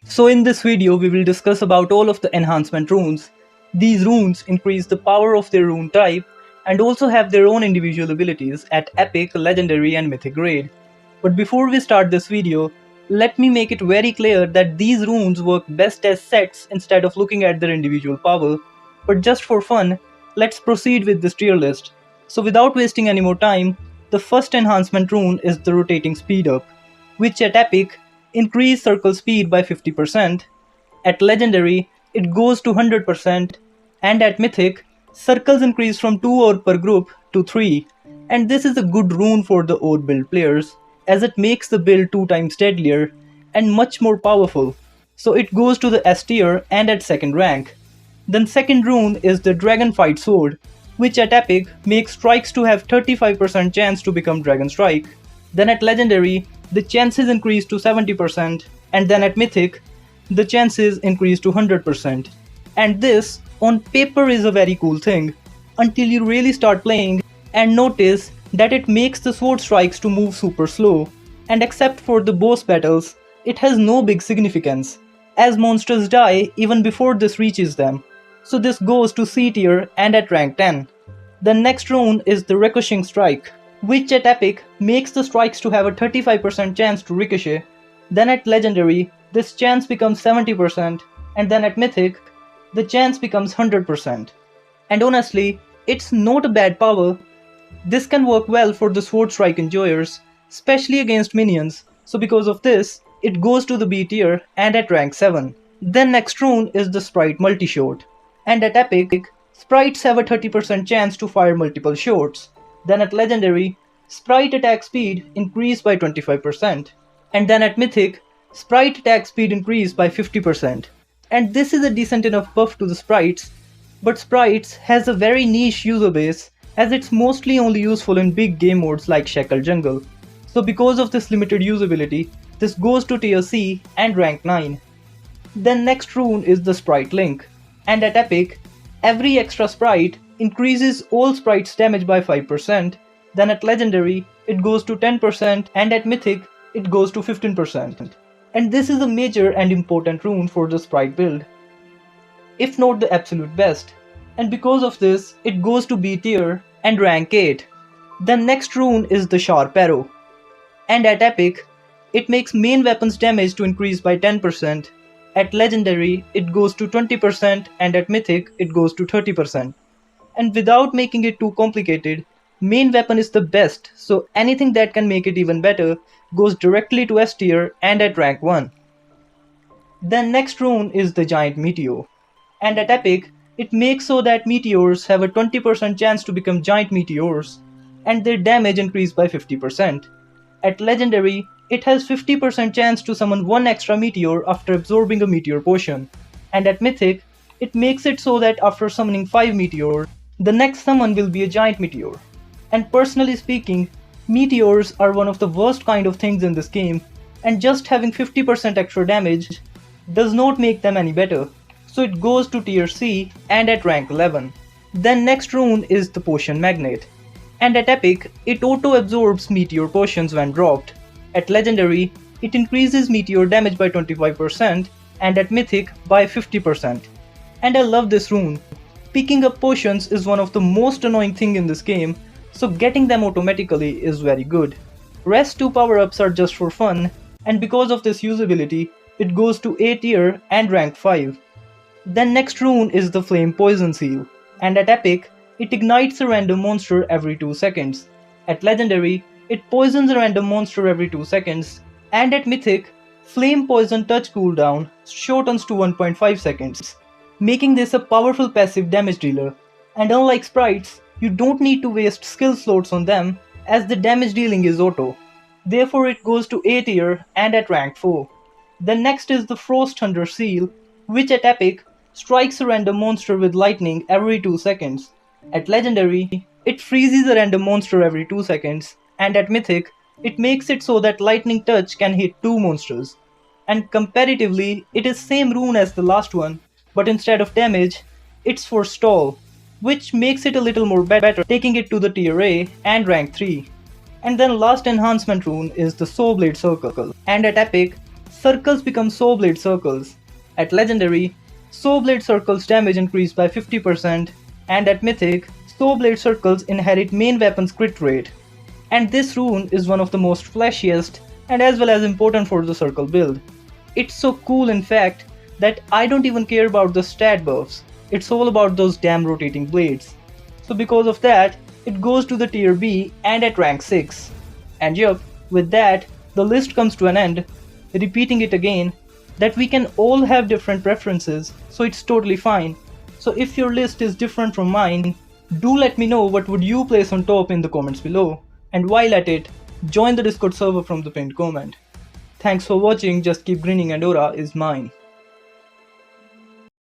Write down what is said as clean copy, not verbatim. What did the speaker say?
So in this video we will discuss about all of the enhancement runes. These runes increase the power of their rune type and also have their own individual abilities at epic, legendary and mythic grade. But before we start this video, let me make it very clear that these runes work best as sets instead of looking at their individual power. But just for fun, let's proceed with this tier list. So without wasting any more time, the first enhancement rune is the rotating speed up, which at epic increase circle speed by 50%, at legendary it goes to 100%, and at mythic circles increase from 2 ore per group to 3, and this is a good rune for the ore build players as it makes the build 2 times deadlier and much more powerful, so it goes to the S tier and at second rank. Then second rune is the Dragon Fight Sword, which at epic makes strikes to have 35% chance to become Dragon Strike. Then at legendary, the chances increase to 70%, and then at mythic, the chances increase to 100%. And this, on paper, is a very cool thing, until you really start playing and notice that it makes the sword strikes to move super slow, and except for the boss battles, it has no big significance, as monsters die even before this reaches them. So this goes to C tier and at rank 10. The next rune is the Ricocheting Strike, which at epic makes the strikes to have a 35% chance to ricochet. Then at legendary, this chance becomes 70%, and then at mythic, the chance becomes 100%. And honestly, it's not a bad power. This can work well for the sword strike enjoyers, especially against minions, so because of this, it goes to the B tier and at rank 7. Then next rune is the Sprite multi-shot, and at epic, sprites have a 30% chance to fire multiple shots. Then at legendary, sprite attack speed increased by 25%, and then at mythic, sprite attack speed increased by 50%. And this is a decent enough buff to the sprites, but sprites has a very niche user base as it's mostly only useful in big game modes like Shackle Jungle. So because of this limited usability, this goes to tier C and rank 9. Then next rune is the Sprite Link, and at epic, every extra sprite increases all sprites damage by 5%, then at legendary it goes to 10% and at mythic it goes to 15%. And this is a major and important rune for the sprite build, if not the absolute best, and because of this it goes to B tier and rank 8. The next rune is the Sharp Arrow, and at epic it makes main weapons damage to increase by 10%, at legendary it goes to 20% and at mythic it goes to 30%. And without making it too complicated, main weapon is the best, so anything that can make it even better goes directly to S tier and at rank 1. Then next rune is the Giant Meteor, and at epic it makes so that meteors have a 20% chance to become giant meteors and their damage increased by 50%. At legendary, it has 50% chance to summon one extra meteor after absorbing a meteor potion, and at mythic, it makes it so that after summoning 5 meteors, the next summon will be a giant meteor. And personally speaking, meteors are one of the worst kind of things in this game, and just having 50% extra damage does not make them any better, so it goes to tier C and at rank 11. Then next rune is the Potion Magnet, and at epic, it auto-absorbs meteor potions when dropped. At legendary, it increases meteor damage by 25% and at mythic by 50%. And I love this rune. Picking up potions is one of the most annoying thing in this game, so getting them automatically is very good. Rest 2 power-ups are just for fun, and because of this usability, it goes to A tier and rank 5. Then next rune is the Flame Poison Seal, and at epic, it ignites a random monster every 2 seconds. At legendary, it poisons a random monster every 2 seconds, and at mythic, Flame Poison Touch cooldown shortens to 1.5 seconds, making this a powerful passive damage dealer. And unlike sprites, you don't need to waste skill slots on them as the damage dealing is auto. Therefore it goes to A tier and at rank 4. Then next is the Frost Thunder Seal, which at epic strikes a random monster with lightning every 2 seconds. At legendary, it freezes a random monster every 2 seconds, and at mythic, it makes it so that lightning touch can hit 2 monsters. And comparatively, it is same rune as the last one, but instead of damage, it's for stall, which makes it a little more better, taking it to the tier A and rank 3. And then last enhancement rune is the Soul Blade Circle, and at epic, circles become Soul Blade circles. At Legendary, Soul Blade circles damage increased by 50%, and at Mythic, Soul Blade circles inherit main weapon's crit rate. And this rune is one of the most flashiest and as well as important for the circle build. It's so cool in fact that I don't even care about the stat buffs, it's all about those damn rotating blades. So because of that, it goes to the tier B and at rank 6. And yup, with that, the list comes to an end, repeating it again, that we can all have different preferences, so it's totally fine. So if your list is different from mine, do let me know what would you place on top in the comments below. And while at it, join the Discord server from the pinned comment. Thanks for watching, just keep grinning and Aura is mine.